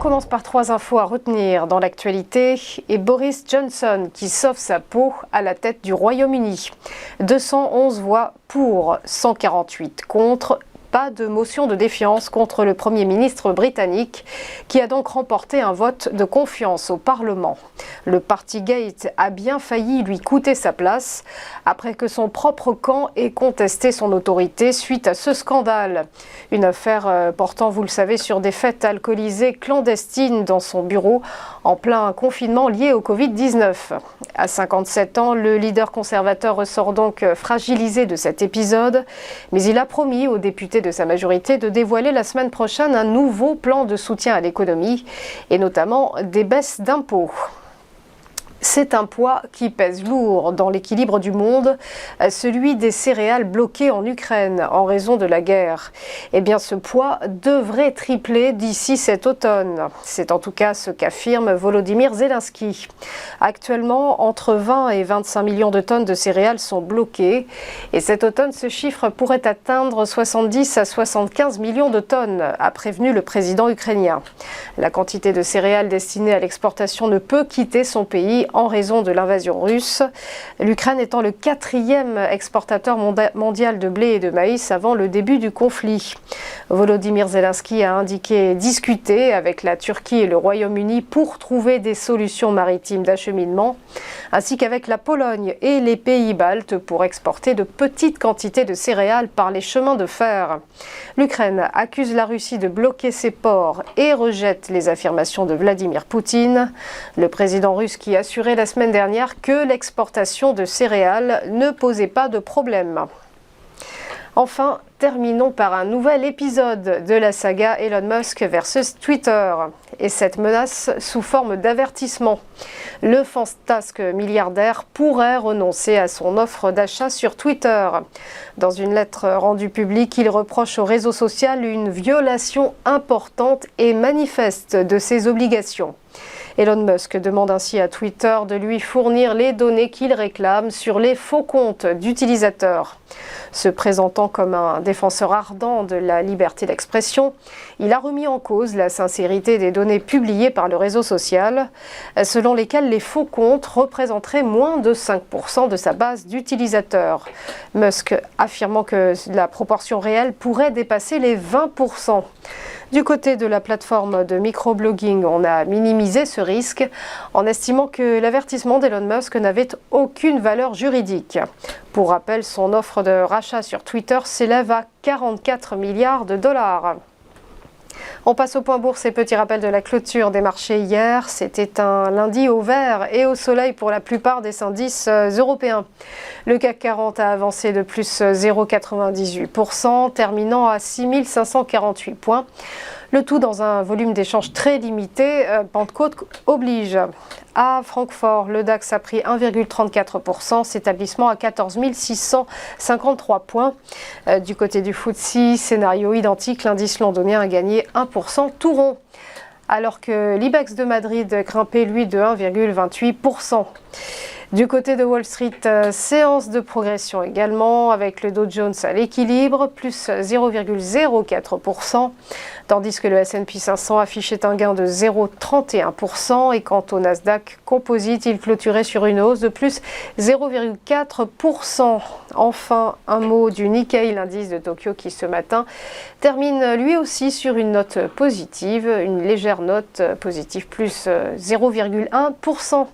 commence par 3 infos à retenir dans l'actualité et Boris Johnson qui sauve sa peau à la tête du Royaume-Uni. 211 voix pour, 148 contre. Pas de motion de défiance contre le Premier ministre britannique qui a donc remporté un vote de confiance au Parlement. Le Partygate a bien failli lui coûter sa place après que son propre camp ait contesté son autorité suite à ce scandale. Une affaire portant, vous le savez, sur des fêtes alcoolisées clandestines dans son bureau en plein confinement lié au Covid-19. À 57 ans, le leader conservateur ressort donc fragilisé de cet épisode, mais il a promis aux députés de sa majorité de dévoiler la semaine prochaine un nouveau plan de soutien à l'économie et notamment des baisses d'impôts. C'est un poids qui pèse lourd dans l'équilibre du monde, celui des céréales bloquées en Ukraine en raison de la guerre. Eh bien, ce poids devrait tripler d'ici cet automne. C'est en tout cas ce qu'affirme Volodymyr Zelensky. Actuellement, entre 20 et 25 millions de tonnes de céréales sont bloquées et cet automne, ce chiffre pourrait atteindre 70 à 75 millions de tonnes, a prévenu le président ukrainien. La quantité de céréales destinées à l'exportation ne peut quitter son pays en raison de l'invasion russe, l'Ukraine étant le 4e exportateur mondial de blé et de maïs avant le début du conflit. Volodymyr Zelensky a indiqué discuter avec la Turquie et le Royaume-Uni pour trouver des solutions maritimes d'acheminement, ainsi qu'avec la Pologne et les pays baltes pour exporter de petites quantités de céréales par les chemins de fer. L'Ukraine accuse la Russie de bloquer ses ports et rejette les affirmations de Vladimir Poutine. Le président russe qui assurait la semaine dernière que l'exportation de céréales ne posait pas de problème. Enfin, terminons par un nouvel épisode de la saga Elon Musk versus Twitter. Et cette menace sous forme d'avertissement. Le fantasque milliardaire pourrait renoncer à son offre d'achat sur Twitter. Dans une lettre rendue publique, il reproche au réseau social une violation importante et manifeste de ses obligations. Elon Musk demande ainsi à Twitter de lui fournir les données qu'il réclame sur les faux comptes d'utilisateurs. Se présentant comme un défenseur ardent de la liberté d'expression, il a remis en cause la sincérité des données publiées par le réseau social, selon lesquelles les faux comptes représenteraient moins de 5% de sa base d'utilisateurs. Musk affirmant que la proportion réelle pourrait dépasser les 20%. Du côté de la plateforme de microblogging, on a minimisé ce risque en estimant que l'avertissement d'Elon Musk n'avait aucune valeur juridique. Pour rappel, son offre de rachat sur Twitter s'élève à 44 milliards de dollars. On passe au point bourse et petit rappel de la clôture des marchés hier. C'était un lundi au vert et au soleil pour la plupart des indices européens. Le CAC 40 a avancé de plus 0,98%, terminant à 6 548 points. Le tout dans un volume d'échange très limité, Pentecôte oblige. À Francfort, le DAX a pris 1,34%, s'établissement à 14 653 points. Du côté du FTSE, scénario identique, l'indice londonien a gagné 1% tout rond. Alors que l'IBEX de Madrid grimpait lui de 1,28%. Du côté de Wall Street, séance de progression également, avec le Dow Jones à l'équilibre, plus 0,04%, tandis que le S&P 500 affichait un gain de 0,31%, et quant au Nasdaq Composite, il clôturait sur une hausse de plus 0,4%. Enfin, un mot du Nikkei, l'indice de Tokyo, qui ce matin termine lui aussi sur une note positive, une légère note positive, plus 0,1%.